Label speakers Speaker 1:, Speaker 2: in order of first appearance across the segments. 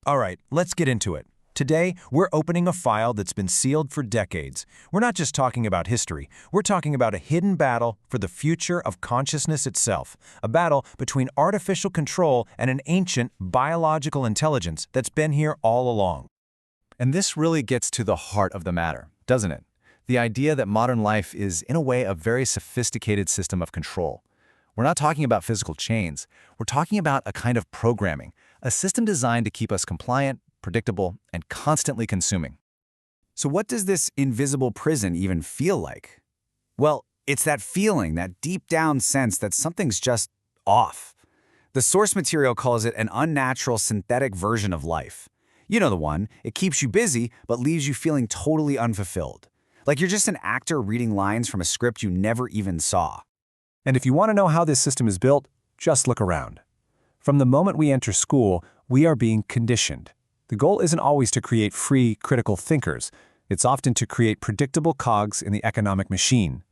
Speaker 1: All right, let's get into it. Today, we're opening a file that's been sealed for decades. We're not just talking about history, we're talking about a hidden battle for the future of consciousness itself, a battle between artificial control and an ancient biological intelligence that's been here all along.
Speaker 2: And this really gets to the heart of the matter, doesn't it? The idea that modern life is, in a way, a very sophisticated system of control. We're not talking about physical chains. We're talking about a kind of programming, a system designed to keep us compliant, predictable, and constantly consuming.
Speaker 3: So what does this invisible prison even feel like? Well, it's that feeling, that deep down sense that something's just off. The source material calls it an unnatural synthetic version of life. You know the one. It keeps you busy, but leaves you feeling totally unfulfilled. Like you're just an actor reading lines from a script you never even saw.
Speaker 4: And if you want to know how this system is built, just look around. From the moment we enter school, we are being conditioned. The goal isn't always to create free, critical thinkers. It's often to create predictable cogs in the economic machine.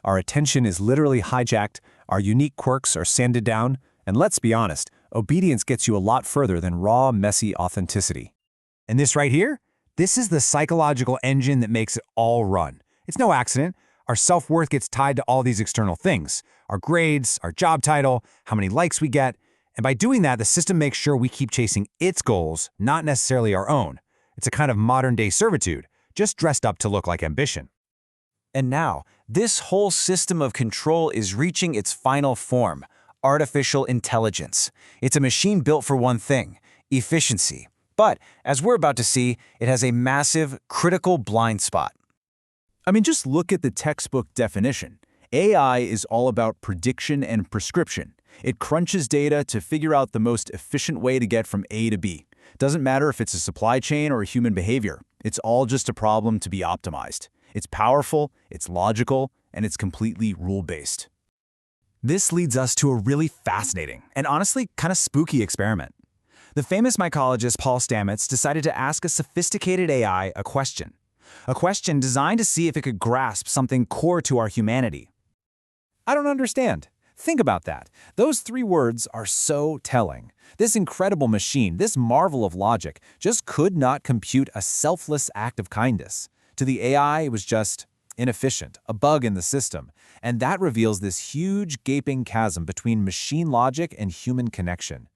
Speaker 4: Our attention is literally hijacked, our unique quirks are sanded down, and let's be honest, obedience gets you a lot further than raw, messy authenticity.
Speaker 1: And this right here? This is the psychological engine that makes it all run. It's no accident. Our self-worth gets tied to all these external things. Our grades, our job title, how many likes we get. And by doing that, the system makes sure we keep chasing its goals, not necessarily our own. It's a kind of modern-day servitude, just dressed up to look like ambition.
Speaker 3: And now, this whole system of control is reaching its final form, artificial intelligence. It's a machine built for one thing, efficiency. But, as we're about to see, it has a massive, critical blind spot.
Speaker 2: I mean, just look at the textbook definition. AI is all about prediction and prescription. It crunches data to figure out the most efficient way to get from A to B. Doesn't matter if it's a supply chain or human behavior. It's all just a problem to be optimized. It's powerful, it's logical, and it's completely rule-based.
Speaker 3: This leads us to a really fascinating and honestly kind of spooky experiment. The famous mycologist Paul Stamets decided to ask a sophisticated AI a question. A question designed to see if it could grasp something core to our humanity.
Speaker 4: I don't understand. Think about that. Those three words are so telling. This incredible machine, this marvel of logic, just could not compute a selfless act of kindness. To the AI, it was just inefficient, a bug in the system. And that reveals this huge gaping chasm between machine logic and human connection.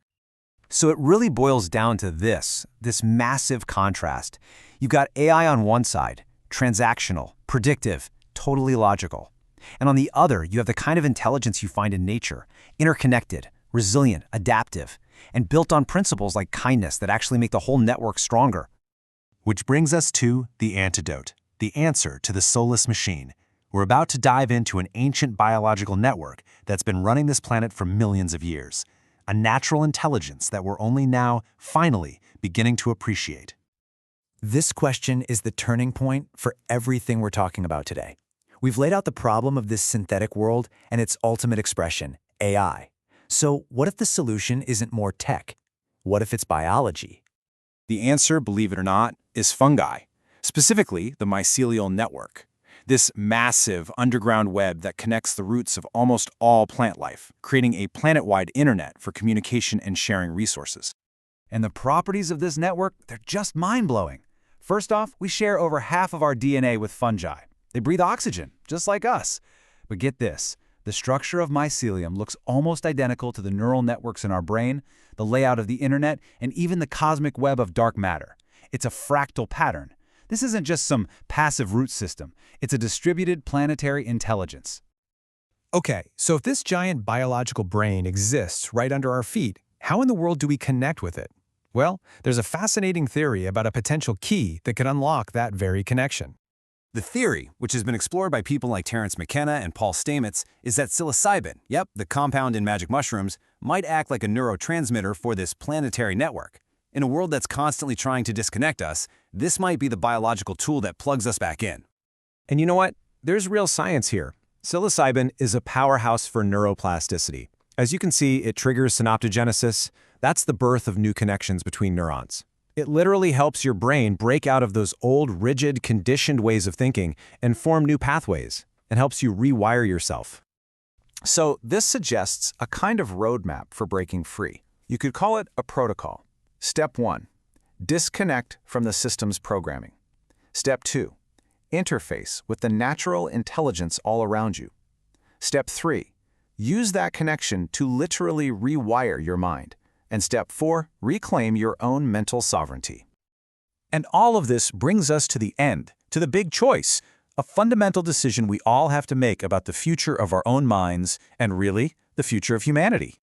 Speaker 1: So it really boils down to this massive contrast. You've got AI on one side, transactional, predictive, totally logical. And on the other, you have the kind of intelligence you find in nature, interconnected, resilient, adaptive, and built on principles like kindness that actually make the whole network stronger. Which brings us to the antidote, the answer to the soulless machine. We're about to dive into an ancient biological network that's been running this planet for millions of years, a natural intelligence that we're only now, finally, beginning to appreciate.
Speaker 3: This question is the turning point for everything we're talking about today. We've laid out the problem of this synthetic world and its ultimate expression, AI. So what if the solution isn't more tech? What if it's biology?
Speaker 2: The answer, believe it or not, is fungi, specifically the mycelial network. This massive underground web that connects the roots of almost all plant life, creating a planet-wide internet for communication and sharing resources.
Speaker 3: And the properties of this network, they're just mind-blowing. First off, we share over half of our DNA with fungi. They breathe oxygen, just like us. But get this, the structure of mycelium looks almost identical to the neural networks in our brain, the layout of the internet, and even the cosmic web of dark matter. It's a fractal pattern. This isn't just some passive root system. It's a distributed planetary intelligence.
Speaker 4: Okay, so if this giant biological brain exists right under our feet, how in the world do we connect with it? Well, there's a fascinating theory about a potential key that could unlock that very connection.
Speaker 1: The theory, which has been explored by people like Terence McKenna and Paul Stamets, is that psilocybin, the compound in magic mushrooms, might act like a neurotransmitter for this planetary network. In a world that's constantly trying to disconnect us, this might be the biological tool that plugs us back in.
Speaker 4: And you know what? There's real science here. Psilocybin is a powerhouse for neuroplasticity. As you can see, it triggers synaptogenesis. That's the birth of new connections between neurons. It literally helps your brain break out of those old, rigid, conditioned ways of thinking and form new pathways, and helps you rewire yourself.
Speaker 3: So this suggests a kind of roadmap for breaking free. You could call it a protocol. Step 1.
Speaker 2: Disconnect from the system's programming. Step 2. Interface with the natural intelligence all around you. Step 3. Use that connection to literally rewire your mind. And Step 4. Reclaim your own mental sovereignty.
Speaker 3: And all of this brings us to the end, to the big choice, a fundamental decision we all have to make about the future of our own minds and, really, the future of humanity.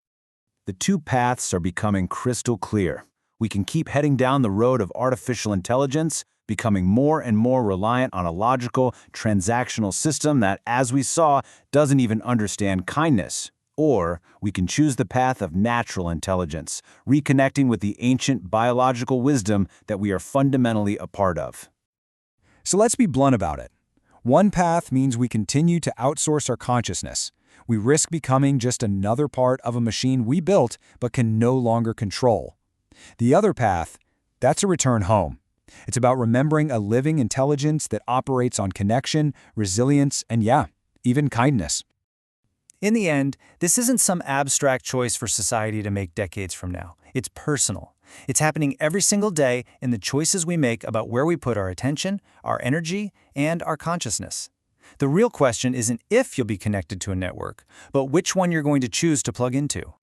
Speaker 3: The two paths are becoming crystal clear. We can keep heading down the road of artificial intelligence, becoming more and more reliant on a logical, transactional system that, as we saw, doesn't even understand kindness. Or we can choose the path of natural intelligence, reconnecting with the ancient biological wisdom that we are fundamentally a part of.
Speaker 4: So let's be blunt about it. One path means we continue to outsource our consciousness. We risk becoming just another part of a machine we built but can no longer control. The other path, that's a return home. It's about remembering a living intelligence that operates on connection, resilience, and even kindness.
Speaker 1: In the end, this isn't some abstract choice for society to make decades from now. It's personal. It's happening every single day in the choices we make about where we put our attention, our energy, and our consciousness. The real question isn't if you'll be connected to a network, but which one you're going to choose to plug into.